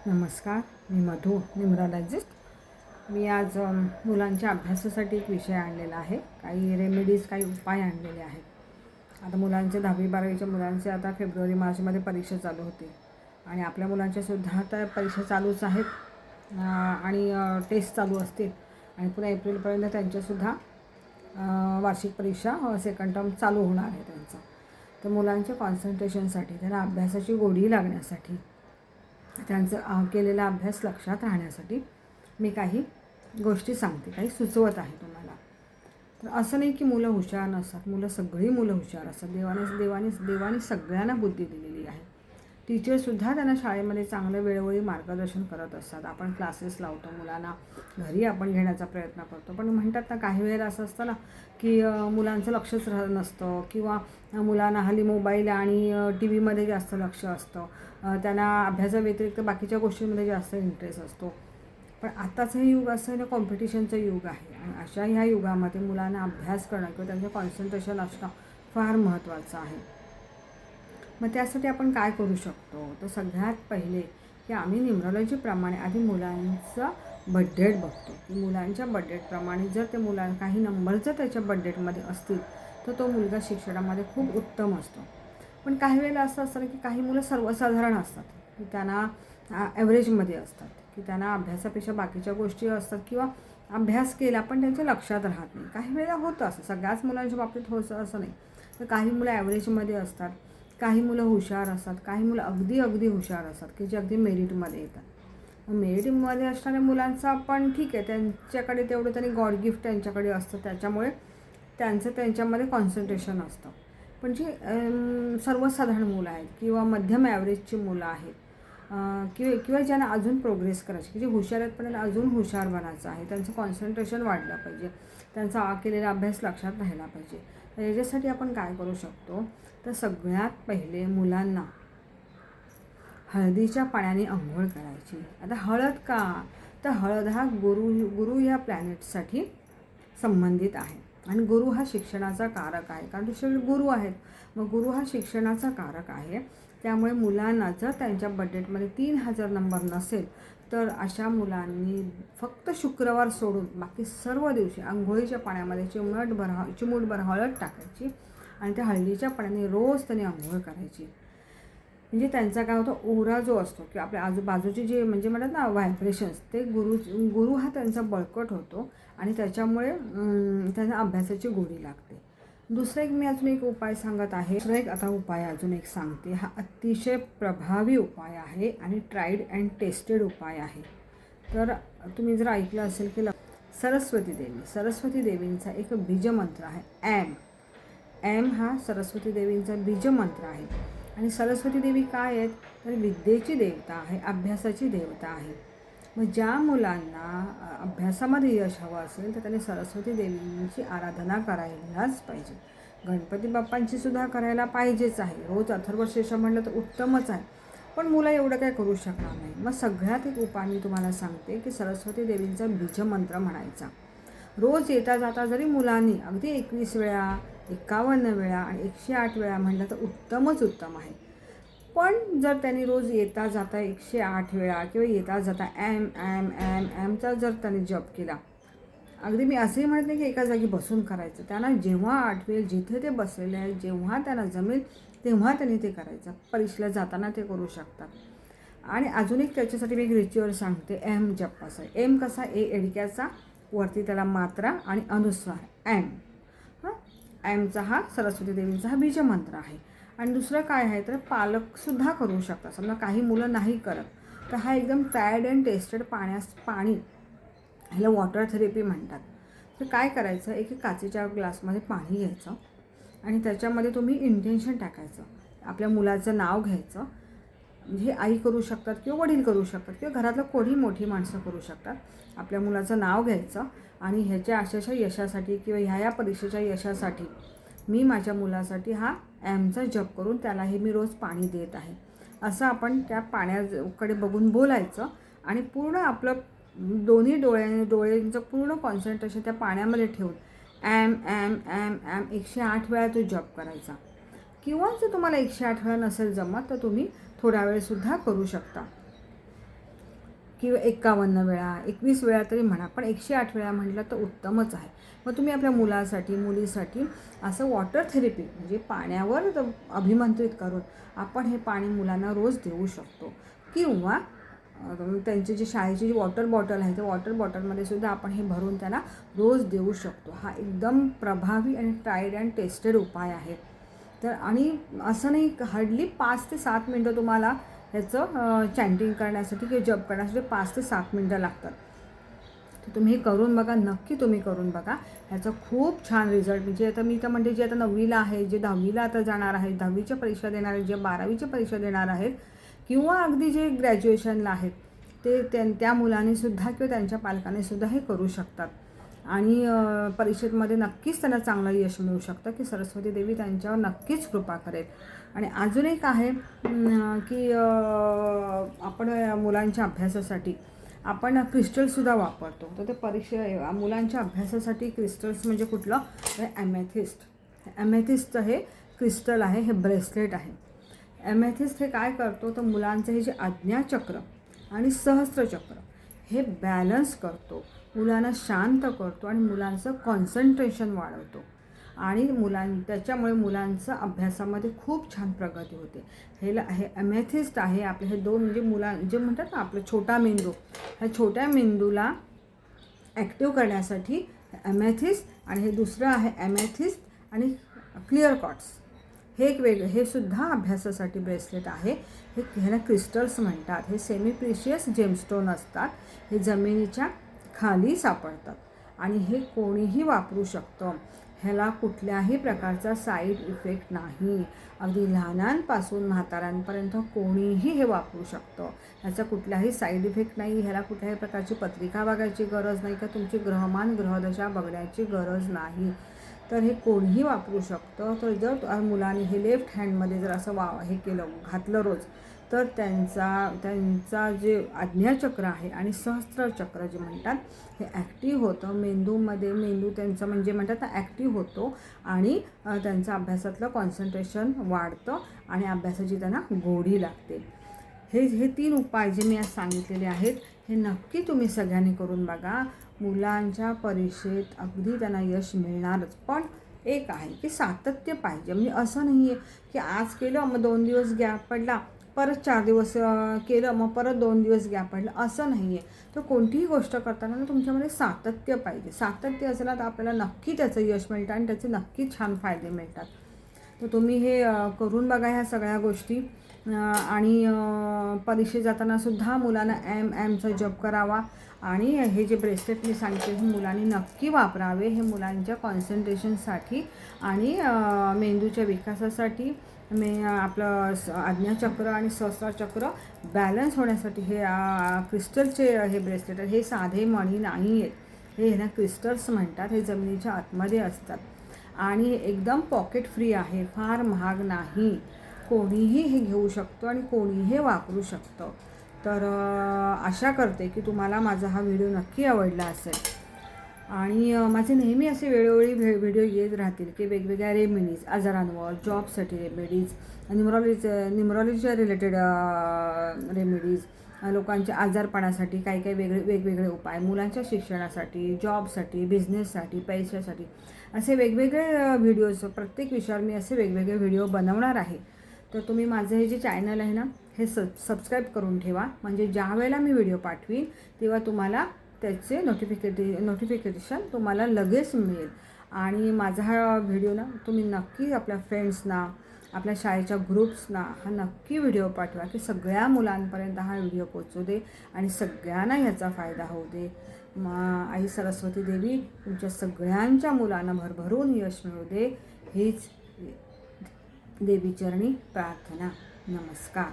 नमस्कार, मी मधू न्यूमरॉलॉजिस्ट. मी आज मुलांच्या अभ्यासासाठी एक विषय आणलेला आहे. काही रेमेडीज, काही उपाय आणलेले आहेत. आता मुलांचे 10वी-12वीच्या मुलांचे आता फेब्रुवारी-मार्चमध्ये परीक्षा चालू होते आणि आपल्या मुलांच्यासुद्धा आता परीक्षा चालूच आहेत आणि टेस्ट चालू असतील आणि पुन्हा एप्रिलपर्यंत त्यांच्यासुद्धा वार्षिक परीक्षा सेकंड टर्म चालू होणार आहे त्यांचा. तर मुलांच्या कॉन्सन्ट्रेशनसाठी, त्यांना अभ्यासाची गोडी लागण्यासाठी, त्यांचं केलेला अभ्यास लक्षात राहण्यासाठी मी काही गोष्टी सांगते, काही सुचवत आहे तुम्हाला. तर असं नाही की मुलं हुशार नसतात, सगळी मुलं हुशार असतात. देवाने सगळ्यांना बुद्धी दिलेली आहे. टीचरसुद्धा त्यांना शाळेमध्ये चांगलं वेळोवेळी मार्गदर्शन करत असतात. आपण क्लासेस लावतो मुलांना, घरी आपण घेण्याचा प्रयत्न करतो, पण म्हणतात ना काही वेळेला असं असतं ना की मुलांचं लक्षच नसतं किंवा मुलांना हल्ली मोबाईल आणि टी व्हीमध्ये जास्त लक्ष असतं. त्यांना अभ्यासाव्यतिरिक्त बाकीच्या गोष्टींमध्ये जास्त इंटरेस्ट असतो. पण आताचं हे युग असं आहे ना, कॉम्पिटिशनचं युग आहे आणि अशा ह्या युगामध्ये मुलांना अभ्यास करणं किंवा त्यांचं कॉन्सन्ट्रेशन असणं फार महत्त्वाचं आहे. मग त्यासाठी आपण काय करू शकतो? तर सगळ्यात पहिले की आम्ही न्यूमरॉलॉजीप्रमाणे आधी मुलांचा बड्डेट बघतो की मुलांच्या बड्डेटप्रमाणे जर ते काही नंबर जर त्याच्या बड्डेटमध्ये असतील तर तो मुलगा शिक्षणामध्ये खूप उत्तम असतो. पण काही वेळेला असं असतं की काही मुलं सर्वसाधारण असतात की त्यांना ॲव्हरेजमध्ये असतात, की त्यांना अभ्यासापेक्षा बाकीच्या गोष्टी असतात किंवा अभ्यास केला पण त्यांच्या लक्षात राहत नाही. काही वेळेला होतं असं, सगळ्याच मुलांच्या बाबतीत होतं असं नाही. तर काही मुलं ॲव्हरेजमध्ये असतात, काही मुलं हुशार असतात, काही मुलं अगदी हुशार असतात की जे अगदी मेरिटमध्ये येतात. मेरिटमध्ये असणाऱ्या मुलांचं आपण ठीक आहे, त्यांच्याकडे तेवढं त्यांनी गॉड गिफ्ट त्यांच्याकडे असतं, त्याच्यामुळे त्यांच्यामध्ये कॉन्सन्ट्रेशन असतं. पण जी सर्वसाधारण मुलं आहेत किंवा मध्यम ॲव्हरेजची मुलं आहेत किंवा ज्यांना अजून प्रोग्रेस करायची, की जे हुशार आहेत पण त्यांना अजून हुशार बनायचं आहे, त्यांचं कॉन्सन्ट्रेशन वाढलं पाहिजे, त्यांचा केलेला अभ्यास लक्षात राहिला पाहिजे. तर याच्यासाठी आपण काय करू शकतो? तर सगळ्यात पहिले मुलांना हळदीच्या पाण्याने अंघोळ करायची. आता हळद का? तर हळद हा गुरु या प्लॅनेटसाठी संबंधित आहे आणि गुरु हा शिक्षणाचा कारक आहे, कारण दुसरे गुरु आहेत. मग गुरु हा शिक्षणाचा कारक आहे. त्यामुळे मुलांना जर त्यांच्या बड्जेटमध्ये 3000 नंबर नसेल तर अशा मुलांनी फक्त शुक्रवार सोडून बाकी सर्व दिवशी अंघोळीच्या पाण्यामध्ये चिमूटभर हळद टाकायची आणि त्या हळदीच्या पाण्याने रोज त्यांनी अंघोळ करायची. म्हणजे त्यांचा काय होतं, ओरा जो असतो किंवा आपल्या आजूबाजूचे जे म्हणजे म्हणतात ना व्हायब्रेशन्स, ते गुरु हा त्यांचा बळकट होतो आणि त्याच्यामुळे त्यांना अभ्यासाची गोडी लागते. दुसरा एक मी अजून एक उपाय सांगत आहे. आता उपाय अजून एक सांगते. हा अतिशय प्रभावी उपाय आहे आणि ट्राईड अँड टेस्टेड उपाय आहे. तर तुम्ही जर ऐकलं असेल की सरस्वती देवींचा एक बीजमंत्र आहे एम हा सरस्वती देवींचा बीजमंत्र आहे. आणि सरस्वती देवी काय आहेत? तर विद्येची देवता आहे, अभ्यासाची देवता आहे. मग ज्या मुलांना अभ्यासामध्ये यश हवं असेल तर त्यांनी सरस्वती देवींची आराधना करायलाच पाहिजे. गणपती बाप्पांची सुद्धा करायला पाहिजेच आहे. रोज अथर्वशीर्ष म्हटलं तर उत्तमच आहे, पण मुलं एवढं काय करू शकणार नाही. मग सगळ्यात एक उपाय मी तुम्हाला सांगते की सरस्वती देवींचा बीजमंत्र म्हणायचा. रोज येता जाता जरी मुलांनी अगदी 21 वेळा, 51 वेळा आणि 108 वेळा म्हटलं तर उत्तमच उत्तम आहे. पण जर त्यांनी रोज येता जाता 108 वेळा किंवा येता जाता एमचा जर त्यांनी जप केला, अगदी मी असंही म्हणत नाही की एका जागी बसून करायचं, त्यांना जेव्हा आठवेल, जिथे ते बसलेले आहेत, जेव्हा त्यांना जमेल तेव्हा त्यांनी ते करायचं. परीक्षेला जाताना ते करू शकतात. आणि अजून एक त्याच्यासाठी मी एक रिच्युअल सांगते. एम जप असा आहे. एम कसा? एडक्याचा, वरती त्याला मात्रा आणि अनुस्वार एम. एमचा हा सरस्वती देवींचा हा बीजमंत्र आहे. आणि दुसरं काय आहे तर पालकसुद्धा करू शकतात. समजा काही मुलं नाही करत तर हा एकदम ट्रायड अँड टेस्टेड पाणी, ह्याला वॉटर थेरपी म्हणतात. तर काय करायचं, एक काचेच्या ग्लासमध्ये पाणी घ्यायचं आणि त्याच्यामध्ये तुम्ही इंटेन्शन टाकायचं. आपल्या मुलाचं नाव घ्यायचं. हे आई करू शकतात किंवा वडील करू शकतात किंवा घरातलं कोणी मोठी माणसं करू शकतात. आपल्या मुलाचं नाव घ्यायचं आणि ह्याच्या अशाशा यशासाठी किंवा ह्या परीक्षेच्या यशासाठी मी माझ्या मुलासाठी हा एमचा जप करून त्यालाही मी रोज पाणी देत आहे, असं आपण त्या पाण्याकडे बघून बोलायचं आणि पूर्ण आपलं दोन्ही डोळ्यांचं पूर्ण कॉन्सन्ट्रेशन त्या पाण्यामध्ये ठेवून एम 108 वेळा तो जप करायचा. किंवा जर तुम्हाला 108 वेळा नसेल जमत तर तुम्ही थोडा वेळसुद्धा करू शकता. किंवा 51 वेळा 21 वेळा तरी म्हणा, पण 108 वेळा म्हटलं तर उत्तमच आहे. मग तुम्ही आपल्या मुलासाठी मुलीसाठी असं वॉटर थेरपी म्हणजे पाण्यावर अभिमंत्रित करून आपण हे पाणी मुलांना रोज देऊ शकतो. किंवा त्यांची जी शाळेची जी वॉटर बॉटल आहे त्या वॉटर बॉटलमध्ये सुद्धा आपण हे भरून त्यांना रोज देऊ शकतो. हा एकदम प्रभावी आणि ट्राईड अँड टेस्टेड उपाय आहे. तर आणि असं नाही, हार्डली 5 ते 7 मिनटं तुम्हाला ह्याचं चॅन्टिंग करण्यासाठी किंवा जप करण्यासाठी 5 ते 7 मिनटं लागतात. तर तुम्ही हे करून बघा, नक्की तुम्ही करून बघा. ह्याचा खूप छान रिझल्ट म्हणजे आता मी तर म्हणते जे आता 9वीला आहे, जे 10वीला आता जाणार आहेत, 10वीच्या परीक्षा देणार आहेत, जे 12वीच्या परीक्षा देणार आहेत किंवा अगदी जे ग्रॅज्युएशनला आहेत ते त्या मुलांनीसुद्धा किंवा त्यांच्या पालकांनीसुद्धा हे करू शकतात. आणि परीक्षेमध्ये नक्कीच त्यांना चांगलं यश मिळू शकतं की सरस्वती देवी त्यांच्यावर नक्कीच कृपा करेल. आणि अजून एक आहे की आपण मुलांच्या अभ्यासासाठी आपण क्रिस्टल्ससुद्धा वापरतो. तर ते मुलांच्या अभ्यासासाठी क्रिस्टल्स म्हणजे कुठलं, ॲमेथिस्ट. ॲमेथिस्टचं हे क्रिस्टल आहे, हे ब्रेसलेट आहे. ॲमेथिस्ट हे काय करतो तर मुलांचं हे जे आज्ञाचक्र आणि सहस्त्रचक्र हे बॅलन्स करतो, मुलांना शांत करतो आणि मुलांचं कॉन्सन्ट्रेशन वाढवतो. आणि त्याच्यामुळे मुलांचं अभ्यासामध्ये खूप छान प्रगती होते. हे ॲमेथिस्ट आहे आपले. हे दोन म्हणजे जे म्हणतात ना आपलं छोटा मेंदू, ह्या छोट्या मेंदूला ॲक्टिव्ह करण्यासाठी ॲमेथिस्ट आणि हे दुसरं आहे ॲमेथिस्ट आणि क्लिअर क्वार्ट्ज हे एक हे सुद्धा अभ्यासासाठी ब्रेसलेट आहे. ह्याला क्रिस्टल्स म्हणतात. हे सेमी प्रिशियस जेमस्टोन असतात. हे जमिनीच्या खाली सापडतात आणि हे कोणीही वापरू शकतं. ह्याला कुठल्याही प्रकारचा साईड इफेक्ट नाही. अगदी लहानांपासून म्हाताऱ्यांपर्यंत कोणीही हे वापरू शकतं. ह्याचा कुठलाही साईड इफेक्ट नाही. ह्याला कुठल्याही प्रकारची पत्रिका बघायची गरज नाही का तुमची ग्रहमान ग्रहदशा बघण्याची गरज नाही. तर हे कोणीही वापरू शकतं. तर जर मुलांनी हे लेफ्ट हँडमध्ये जर असं हे केलं घातलं रोज तर त्यांचा जे आज्ञाचक्र आहे आणि सहस्त्रचक्र जे म्हणतात हे ॲक्टिव्ह होतं. मेंदू त्यांचं म्हणजे म्हणतात ना ॲक्टिव्ह होतो आणि त्यांचं अभ्यासातलं कॉन्सन्ट्रेशन वाढतं आणि अभ्यासाची त्यांना गोडी लागते. हे 3 उपाय जे मी आज सांगितलेले आहेत हे नक्की तुम्ही सगळ्यांनी करून बघा. मुलांच्या परीक्षेत अगदी त्यांना यश मिळणारच. पण एक आहे की सातत्य पाहिजे. म्हणजे असं नाही आहे की आज केलं मग 2 दिवस गॅप पडला, परत 4 दिवस केलं मग परत 2 दिवस गॅप पडलं, असं नाही आहे. तर कोणतीही गोष्ट करताना तुमच्यामध्ये सातत्य पाहिजे. सातत्य असलं तर आपल्याला नक्की त्याचं यश मिळतं आणि त्याचे नक्की छान फायदे मिळतात. तर तुम्ही हे करून बघा ह्या सगळ्या गोष्टी. आणि परीक्षेत जातानासुद्धा मुलांना एमचा जप करावा. आणि हे जे ब्रेसलेट मी सांगितले हे मुलांनी नक्की वापरावे. हे मुलांच्या कॉन्सन्ट्रेशनसाठी आणि मेंदूच्या विकासासाठी आपलं आज्ञाचक्र आणि सहस्त्रचक्र बॅलन्स होण्यासाठी हे क्रिस्टलचे हे ब्रेसलेट हे साधे मणी नाही आहेत. हे ह्याला क्रिस्टल्स म्हणतात. हे जमिनीच्या आतमध्ये असतात आणि एकदम पॉकेट फ्री आहे. फार महाग नाही. कोणीही हे घेऊ शकतो आणि कोणीही वापरू शकतं. तर आशा करते की तुम्हाला माझा हा व्हिडिओ नक्की आवडला असेल. आणि माझे नेहमी असे वेळोवेळी व्हिडिओ येत राहतील की वेगवेगळ्या रेमेडीज आजारांवर, जॉबसाठी रेमेडीज, न्यूमरॉलॉजीच्या रिलेटेड रेमेडीज, लोकांच्या आजारपणासाठी काही वेगवेगळे उपाय, मुलांच्या शिक्षणासाठी, जॉबसाठी, बिझनेससाठी, पैशासाठी असे वेगवेगळे व्हिडिओज प्रत्येक विषयावर मी असे वेगवेगळे व्हिडिओ बनवणार आहे. तर तुम्ही माझं हे जे चॅनल आहे ना हे सबस्क्राईब करून ठेवा. म्हणजे ज्या वेळेला मी व्हिडिओ पाठवीन तेव्हा तुम्हाला त्याचे नोटिफिकेशन तुम्हाला लगेच मिळेल. आणि माझा हा व्हिडिओ ना तुम्ही नक्की आपल्या फ्रेंड्सना, आपल्या शाळेच्या ग्रुप्सना हा नक्की व्हिडिओ पाठवा की सगळ्या मुलांपर्यंत हा व्हिडिओ पोचू दे आणि सगळ्यांना ह्याचा फायदा होऊ दे. आई सरस्वती देवी तुमच्या सगळ्यांच्या मुलांना भरभरून यश मिळू दे हीच देवीचरणी प्रार्थना. नमस्कार.